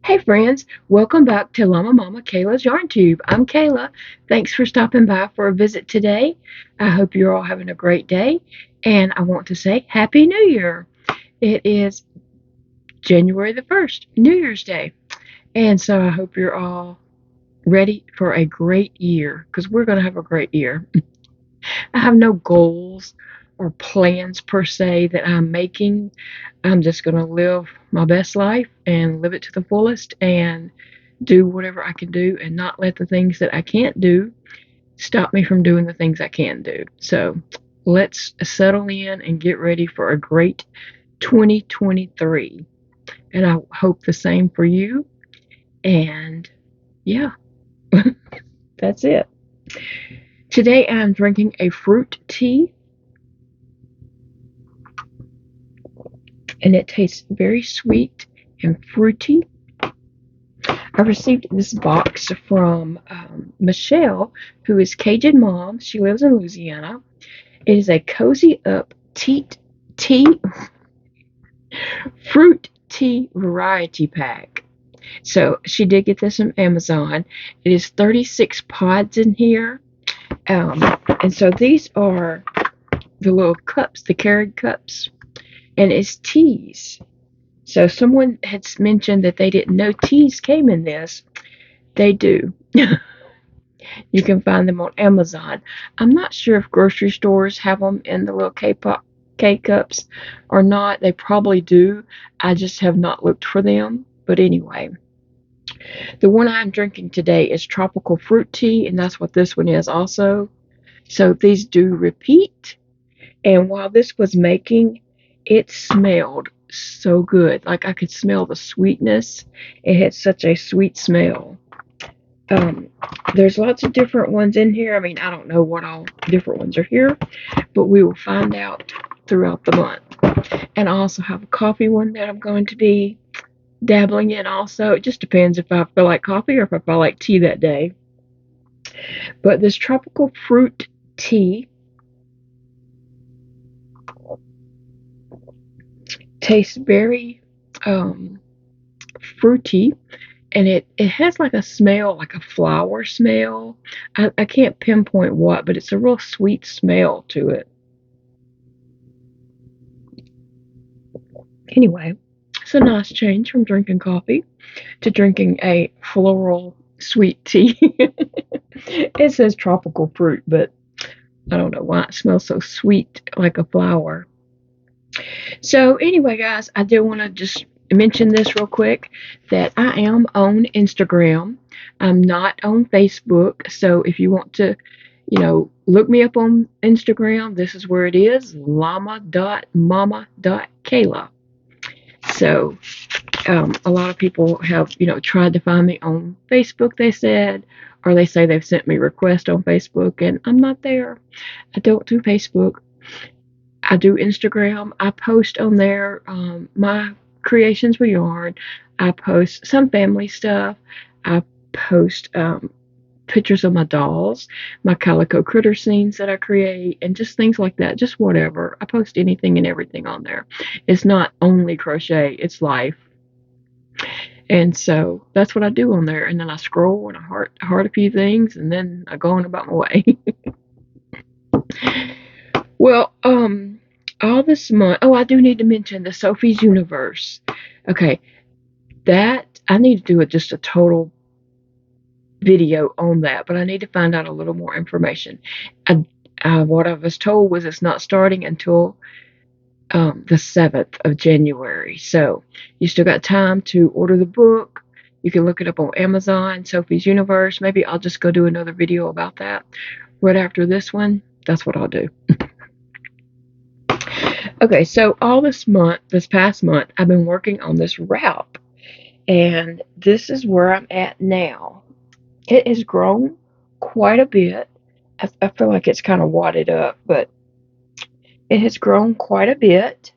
Hey friends, welcome back to Llama Mama Kayla's Yarn Tube. I'm Kayla. Thanks for stopping by for a visit today. I hope you're all having a great day, and I want to say Happy New Year. It is January the 1st, New Year's Day, and so I hope you're all ready for a great year because we're going to have a great year. I have no goals or plans per se that I'm making. I'm just going to live my best life and live it to the fullest and do whatever I can do and not let the things that I can't do stop me from doing the things I can do. So let's settle in and get ready for a great 2023. And I hope the same for you. And yeah, that's it. Today I'm drinking a fruit tea, and it tastes very sweet and fruity. I received this box from Michelle, who is Cajun Mom. She lives in Louisiana. It is a cozy up tea fruit tea variety pack. So she did get this from Amazon. It is 36 pods in here. And so these are the little cups, the Keurig cups, and it's teas. So someone had mentioned that they didn't know teas came in this. They do. You can find them on Amazon. I'm not sure if grocery stores have them in the little K cups or not. They probably do. I just have not looked for them. But anyway, the one I'm drinking today is tropical fruit tea, and that's what this one is also. So these do repeat. And while this was making, it smelled so good. Like I could smell the sweetness. It had such a sweet smell. Um, there's lots of different ones in here. I mean, I don't know what all different ones are here, but we will find out throughout the month. And I also have a coffee one that I'm going to be dabbling in also. It just depends if I feel like coffee or if I feel like tea that day. But this tropical fruit tea tastes very fruity, and it has like a smell, like a flower smell. I can't pinpoint what, but it's a real sweet smell to it. Anyway, it's a nice change from drinking coffee to drinking a floral sweet tea. It says tropical fruit, but I don't know why it smells so sweet like a flower. So, anyway, guys, I do want to just mention this real quick that I am on Instagram. I'm not on Facebook. So, if you want to, look me up on Instagram, this is where it is llama.mama.kayla. So, a lot of people have, tried to find me on Facebook, they said, or they say they've sent me requests on Facebook, and I'm not there. I don't do Facebook. I do Instagram. I post on there my creations with yarn. I post some family stuff. I post pictures of my dolls, my calico critter scenes that I create, and just things like that. Just whatever. I post anything and everything on there. It's not only crochet, it's life. And so that's what I do on there. And then I scroll and I heart a few things, and then I go on about my way. Well, all this month. Oh, I do need to mention the Sophie's Universe. Okay, that I need to do just a total video on that, but I need to find out a little more information. What I was told was it's not starting until the 7th of January. So you still got time to order the book. You can look it up on Amazon, Sophie's Universe. Maybe I'll just go do another video about that right after this one. That's what I'll do. Okay, so all this past month, I've been working on this wrap, and this is where I'm at now. It has grown quite a bit. I feel like it's kind of wadded up, but it has grown quite a bit.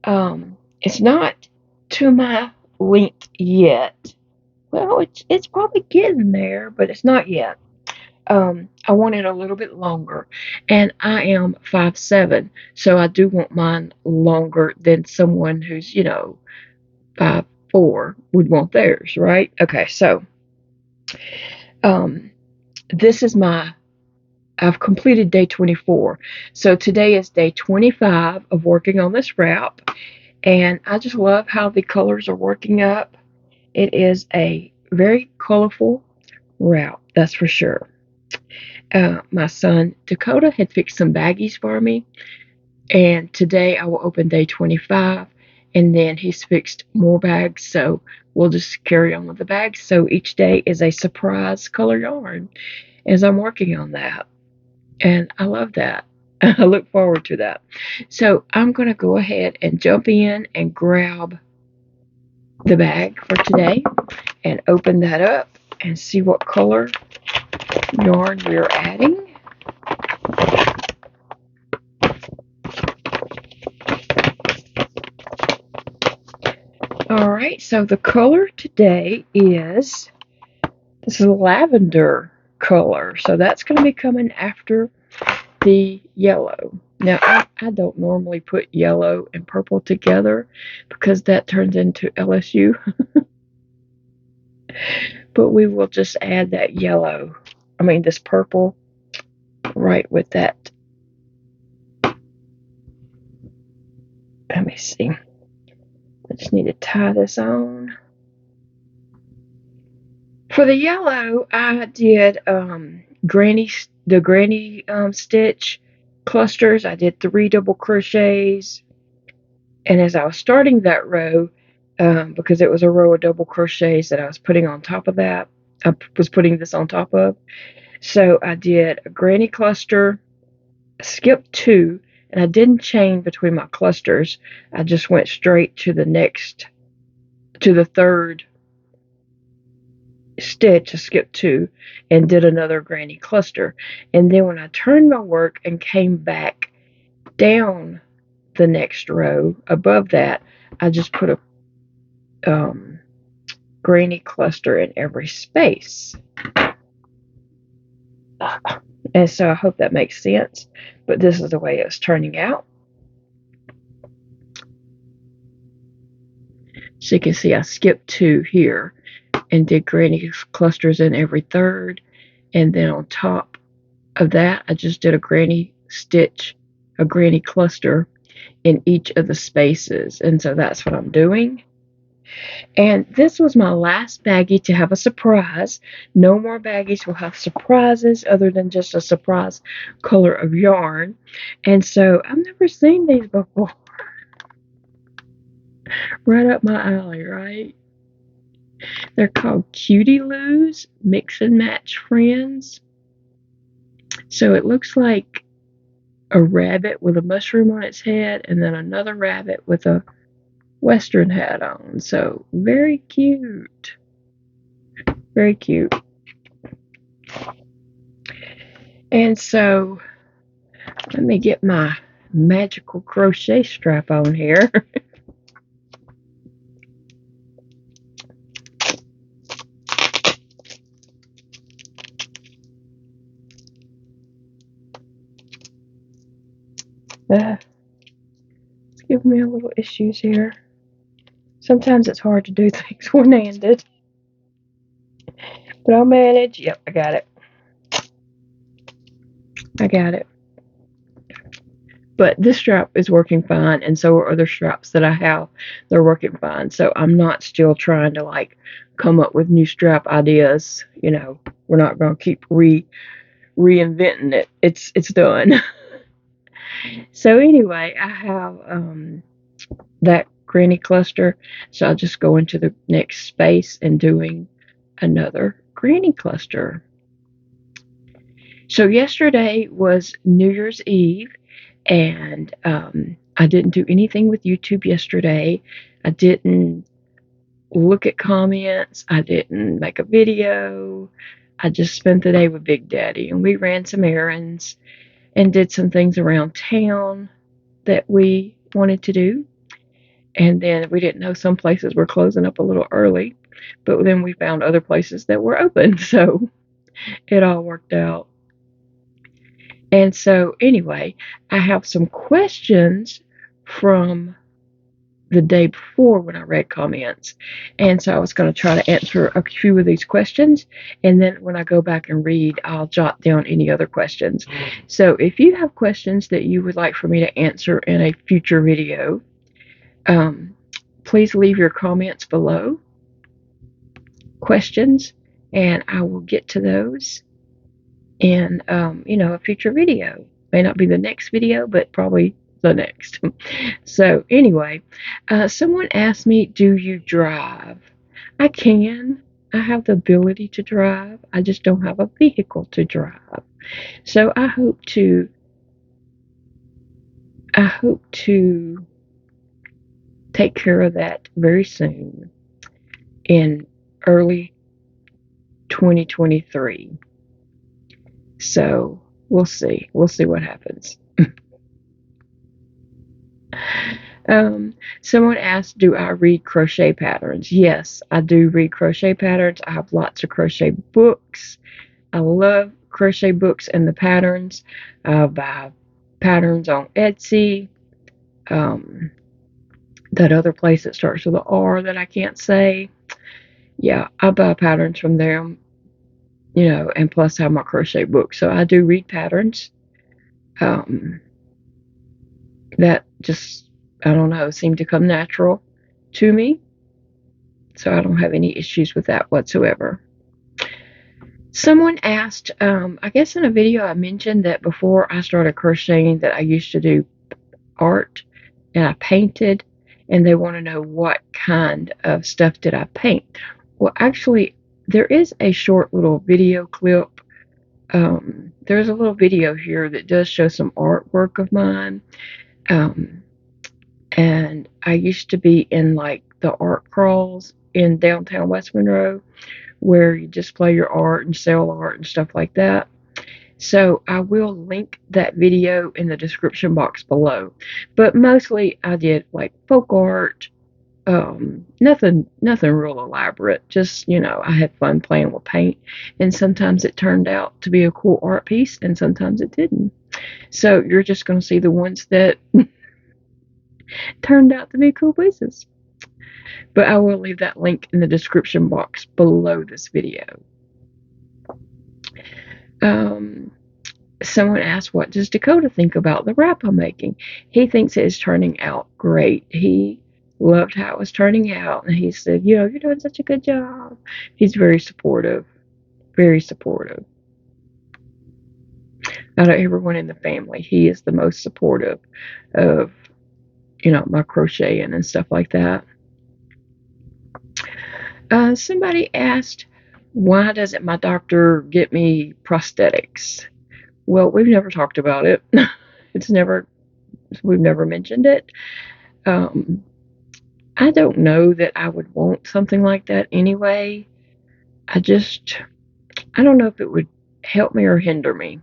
It's not to my length yet. Well, it's probably getting there, but it's not yet. I want it a little bit longer, and I am 5'7", so I do want mine longer than someone who's by 4 would want theirs, right? Okay, so um, this is I've completed day 24. So today is day 25 of working on this wrap, and I just love how the colors are working up. It is a very colorful wrap, that's for sure. My son Dakota had fixed some baggies for me, and today I will open day 25, and then he's fixed more bags, so we'll just carry on with the bags. So each day is a surprise color yarn as I'm working on that, and I love that. I look forward to that. So I'm going to go ahead and jump in and grab the bag for today and open that up and see what color yarn we're adding. All right, so the color today is this lavender color. So that's going to be coming after the yellow. Now, I don't normally put yellow and purple together because that turns into LSU. But we will just add that yellow, this purple, right with that. Let me see. I just need to tie this on. For the yellow, I did the granny stitch clusters. I did 3 double crochets, and as I was starting that row, because it was a row of double crochets that I was putting on top of that, I was putting this on top of. So I did a granny cluster, skipped 2, and I didn't chain between my clusters. I just went straight to the third stitch. I skipped 2 and did another granny cluster. And then when I turned my work and came back down the next row above that, I just put a granny cluster in every space. And so I hope that makes sense, but this is the way it's turning out. So you can see I skipped 2 here and did granny clusters in every third, and then on top of that I just did a granny cluster in each of the spaces. And so that's what I'm doing. And this was my last baggie to have a surprise. No more baggies will have surprises other than just a surprise color of yarn. And so I've never seen these before. Right up my alley, right? They're called Cutie Loos Mix and Match Friends. So it looks like a rabbit with a mushroom on its head, and then another rabbit with a Western hat on. So very cute. Very cute. And so let me get my magical crochet strap on here. It's giving me a little issues here. Sometimes it's hard to do things one-handed. But I'll manage. Yep, I got it. I got it. But this strap is working fine, and so are other straps that I have. They're working fine. So I'm not still trying to come up with new strap ideas. We're not going to keep reinventing it. It's done. So anyway, I have that granny cluster. So I'll just go into the next space and doing another granny cluster. So yesterday was New Year's Eve, and I didn't do anything with YouTube yesterday. I didn't look at comments. I didn't make a video. I just spent the day with Big Daddy, and we ran some errands and did some things around town that we wanted to do. And then we didn't know some places were closing up a little early, but then we found other places that were open. So it all worked out. And so anyway, I have some questions from the day before when I read comments. And so I was going to try to answer a few of these questions. And then when I go back and read, I'll jot down any other questions. So if you have questions that you would like for me to answer in a future video, please leave your comments below, questions, and I will get to those in, a future video. May not be the next video, but probably the next. So anyway, someone asked me, do you drive? I can. I have the ability to drive. I just don't have a vehicle to drive. So I hope to take care of that very soon in early 2023. So we'll see. We'll see what happens. Someone asked, do I read crochet patterns? Yes, I do read crochet patterns. I have lots of crochet books. I love crochet books and the patterns. I buy patterns on Etsy. That other place that starts with an R that I can't say. Yeah, I buy patterns from them, and plus have my crochet book. So I do read patterns. That just, I don't know, seem to come natural to me. So I don't have any issues with that whatsoever. Someone asked, I guess in a video I mentioned that before I started crocheting that I used to do art and I painted, and they want to know what kind of stuff did I paint. Well, actually, there is a short little video clip. There's a little video here that does show some artwork of mine. And I used to be in like the art crawls in downtown West Monroe, where you display your art and sell art and stuff like that. So I will link that video in the description box below. But mostly I did like folk art, nothing real elaborate. Just, I had fun playing with paint, and sometimes it turned out to be a cool art piece and sometimes it didn't. So you're just going to see the ones that turned out to be cool pieces. But I will leave that link in the description box below this video. Someone asked, what does Dakota think about the wrap I'm making? He thinks it is turning out great. He loved how it was turning out, and he said, you're doing such a good job. He's very supportive, very supportive. Out of everyone in the family, he is the most supportive of, my crocheting and stuff like that. Somebody asked, why doesn't my doctor get me prosthetics? Well, we've never talked about it. We've never mentioned it. I don't know that I would want something like that anyway. I don't know if it would help me or hinder me.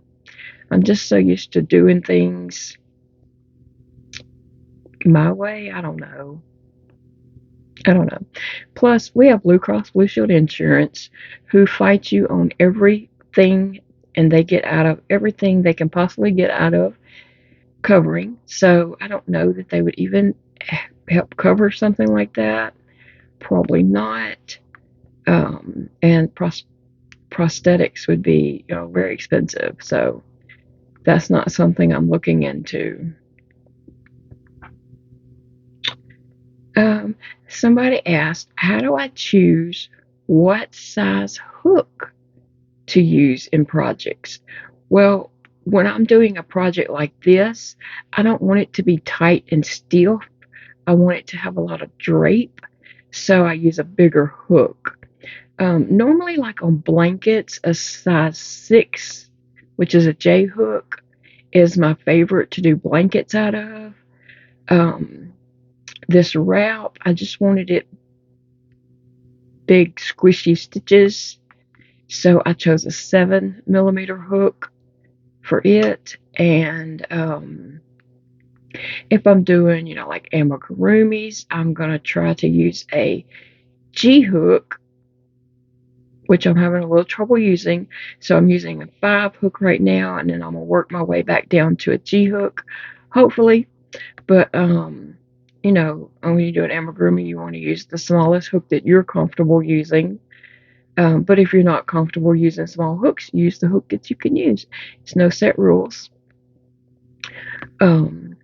I'm just so used to doing things my way. I don't know. Plus, we have Blue Cross Blue Shield insurance who fight you on everything, and they get out of everything they can possibly get out of covering. So I don't know that they would even help cover something like that. Probably not. And prosthetics would be, very expensive. So that's not something I'm looking into. Somebody asked, how do I choose what size hook to use in projects? Well, when I'm doing a project like this, I don't want it to be tight and stiff. I want it to have a lot of drape, so I use a bigger hook. Normally, like on blankets, a size 6, which is a J hook, is my favorite to do blankets out of. This wrap, I just wanted it big, squishy stitches, so I chose a 7mm hook for it. And if I'm doing, like amigurumis, I'm going to try to use a G hook, which I'm having a little trouble using. So I'm using a 5 hook right now, and then I'm going to work my way back down to a G hook, hopefully. But, when you do an amigurumi, you want to use the smallest hook that you're comfortable using. But if you're not comfortable using small hooks, use the hook that you can use. It's no set rules. Um,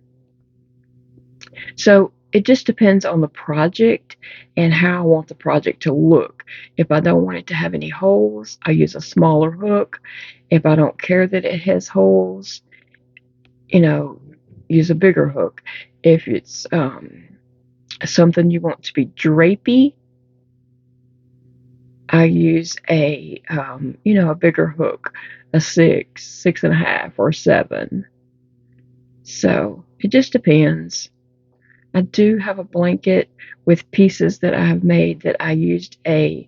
so it just depends on the project and how I want the project to look. If I don't want it to have any holes, I use a smaller hook. If I don't care that it has holes, use a bigger hook. If it's something you want to be drapey, I use a bigger hook, a 6, 6.5, or 7. So it just depends. I do have a blanket with pieces that I have made that I used a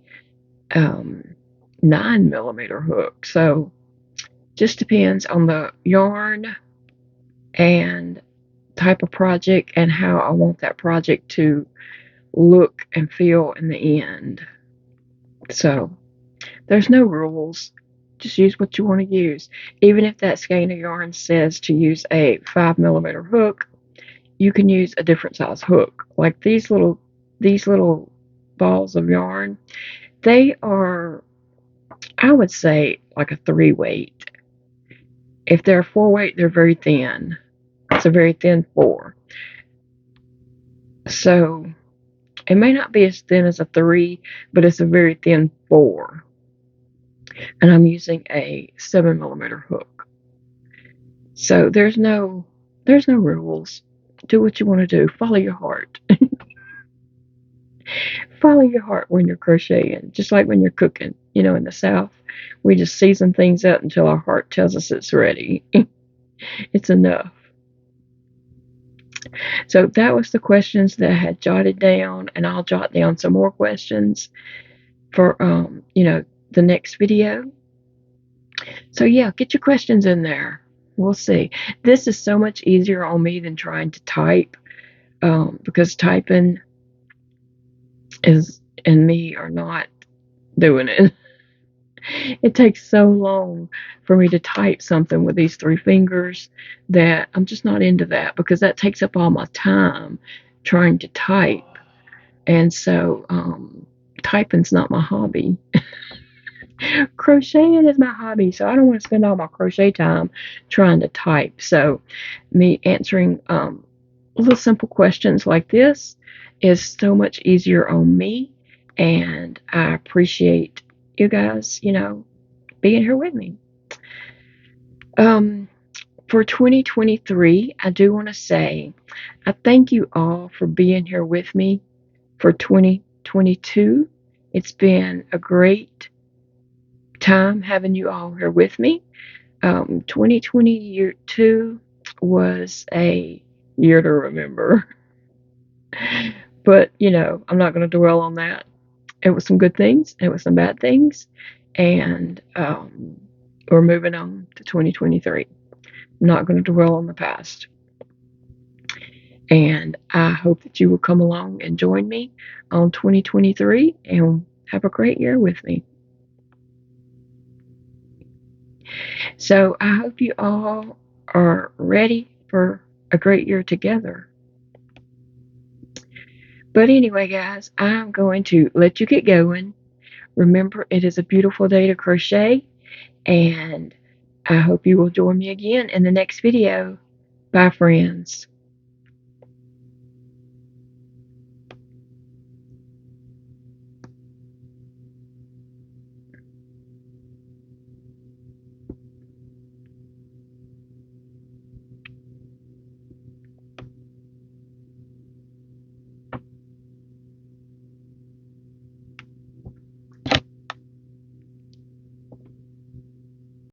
9mm hook. So just depends on the yarn and type of project and how I want that project to look and feel in the end. So there's no rules. Just use what you want to use. Even if that skein of yarn says to use a 5mm hook, you can use a different size hook. Like these little balls of yarn, they are, I would say, like a 3 weight. If they're a 4 weight, they're very thin. It's a very thin 4. So it may not be as thin as a 3, but it's a very thin 4. And I'm using a 7mm hook. So there's no rules. Do what you want to do. Follow your heart. Follow your heart when you're crocheting, just like when you're cooking. In the South, we just season things up until our heart tells us it's ready. It's enough. So that was the questions that I had jotted down, and I'll jot down some more questions for the next video. So yeah, get your questions in there. We'll see. This is so much easier on me than trying to type, because typing and me are not doing it. It takes so long for me to type something with these 3 fingers that I'm just not into that, because that takes up all my time trying to type. And so typing's not my hobby. Crocheting is my hobby, so I don't want to spend all my crochet time trying to type. So me answering little simple questions like this is so much easier on me, and I appreciate you guys, being here with me. For 2023, I do want to say I thank you all for being here with me for 2022. It's been a great time having you all here with me. 2022 was a year to remember. But, I'm not going to dwell on that. It was some good things, it was some bad things, and we're moving on to 2023. I'm not going to dwell on the past. And I hope that you will come along and join me on 2023 and have a great year with me. So I hope you all are ready for a great year together. But anyway, guys, I'm going to let you get going. Remember, it is a beautiful day to crochet, and I hope you will join me again in the next video. Bye, friends.